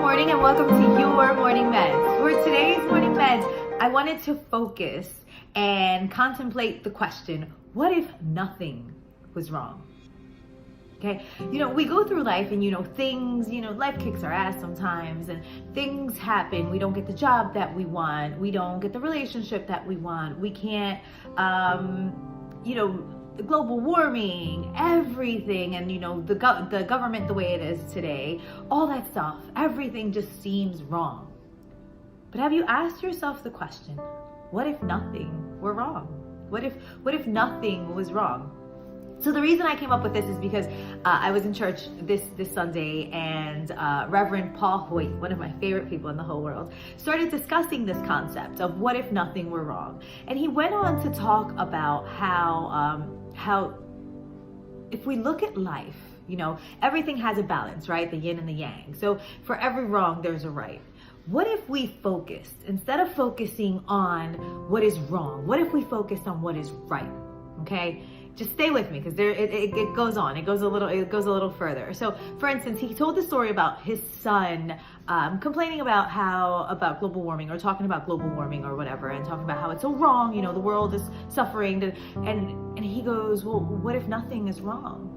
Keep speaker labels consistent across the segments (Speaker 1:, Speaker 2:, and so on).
Speaker 1: morning and welcome to your morning meds. For today's morning meds, I wanted to focus and contemplate the question, what if nothing was wrong? Okay, we go through life and things, life kicks our ass sometimes and things happen. We don't get the job that we want. We don't get the relationship that we want. We can't, the global warming, everything, and the government the way it is today, all that stuff, everything just seems wrong. But have you asked yourself the question, what if nothing were wrong? What if nothing was wrong? So the reason I came up with this is because I was in church this Sunday, and Reverend Paul Hoyt, one of my favorite people in the whole world, started discussing this concept of what if nothing were wrong. And he went on to talk about how if we look at life, everything has a balance, right? The yin and the yang. So for every wrong, there's a right. What if we focused, instead of focusing on what is wrong, what if we focused on what is right? Okay? Just stay with me because it goes on. It goes a little further. So, for instance, he told the story about his son complaining about global warming, or talking about global warming or whatever, and talking about how it's so wrong. The world is suffering, and he goes, well, what if nothing is wrong?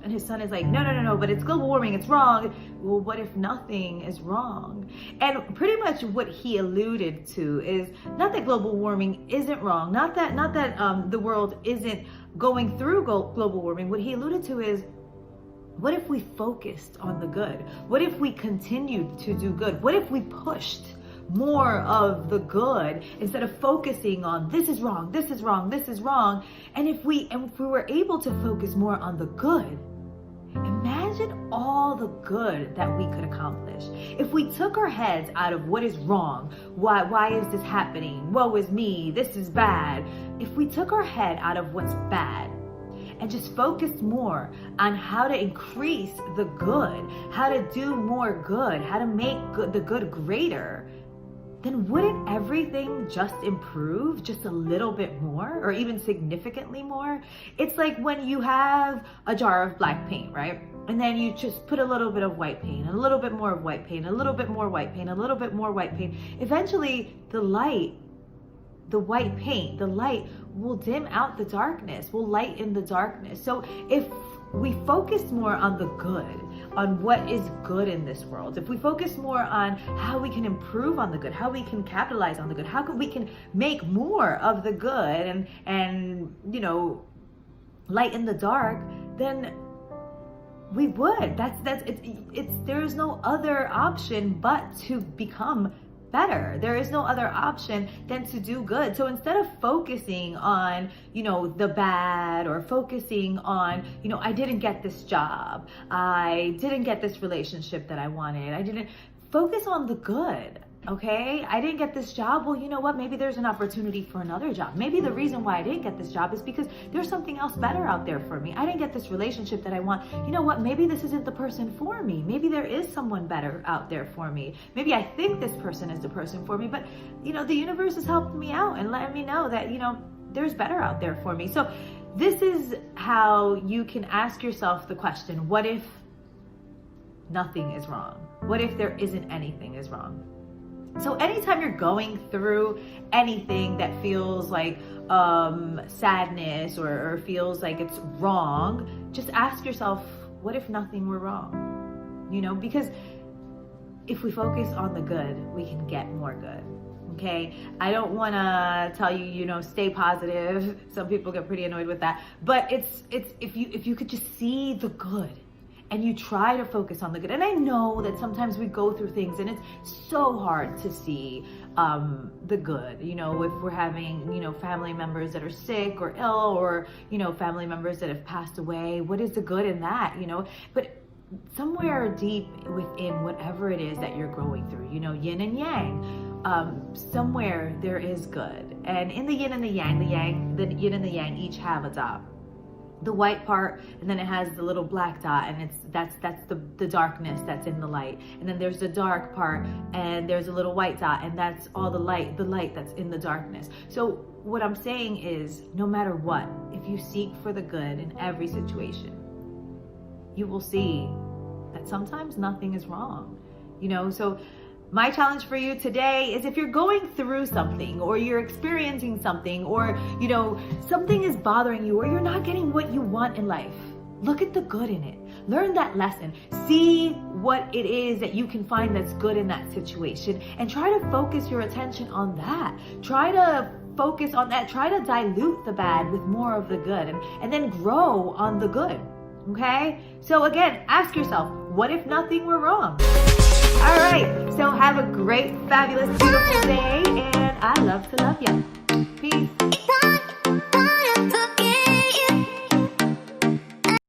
Speaker 1: And his son is like, no, but it's global warming, it's wrong. Well, what if nothing is wrong? And pretty much what he alluded to is not that global warming isn't wrong, not that the world isn't going through global warming. What he alluded to is, what if we focused on the good? What if we continued to do good? What if we pushed more of the good instead of focusing on this is wrong, this is wrong, this is wrong? And if we were able to focus more on the good, imagine all the good that we could accomplish. If we took our heads out of what is wrong, why is this happening? Woe is me, this is bad. If we took our head out of what's bad and just focused more on how to increase the good, how to do more good, how to make the good greater, then wouldn't everything just improve just a little bit more, or even significantly more? It's like when you have a jar of black paint, right? And then you just put a little bit of white paint, a little bit more of white paint, a little bit more white paint, a little bit more white paint. Eventually, the white paint, the light will dim out the darkness, will lighten the darkness. So if we focus more on the good, on what is good in this world, if we focus more on how we can improve on the good, how we can capitalize on the good, how we can make more of the good and lighten the dark, then we would. There's no other option but to become better. There is no other option than to do good. So instead of focusing on, the bad, or focusing on, I didn't get this job, I didn't get this relationship that I wanted, I didn't focus on the good. Okay, I didn't get this job. Well, you know what? Maybe there's an opportunity for another job. Maybe the reason why I didn't get this job is because there's something else better out there for me. I didn't get this relationship that I want. You know what? Maybe this isn't the person for me. Maybe there is someone better out there for me. Maybe I think this person is the person for me, but the universe is helping me out and letting me know that, there's better out there for me. So this is how you can ask yourself the question, what if nothing is wrong? What if there isn't anything is wrong? So anytime you're going through anything that feels like sadness or feels like it's wrong, just ask yourself, what if nothing were wrong? Because if we focus on the good, we can get more good. Okay, I don't want to tell you, stay positive. Some people get pretty annoyed with that, but it's if you could just see the good, and you try to focus on the good. And I know that sometimes we go through things and it's so hard to see the good. If we're having, family members that are sick or ill, or, family members that have passed away, what is the good in that, But somewhere deep within whatever it is that you're going through, yin and yang, somewhere there is good. And in the yin and the yang, the yin and the yang each have a dot. The white part, and then it has the little black dot, and that's the darkness that's in the light. And then there's the dark part, and there's a little white dot, and that's all the light that's in the darkness. So what I'm saying is, no matter what, if you seek for the good in every situation, you will see that sometimes nothing is wrong. So my challenge for you today is, if you're going through something, or you're experiencing something, or, something is bothering you, or you're not getting what you want in life, look at the good in it. Learn that lesson. See what it is that you can find that's good in that situation, and try to focus your attention on that. Try to focus on that. Try to dilute the bad with more of the good, and then grow on the good. Okay? So again, ask yourself, what if nothing were wrong? All right. So have a great, fabulous, beautiful day, and I love to love you. Peace.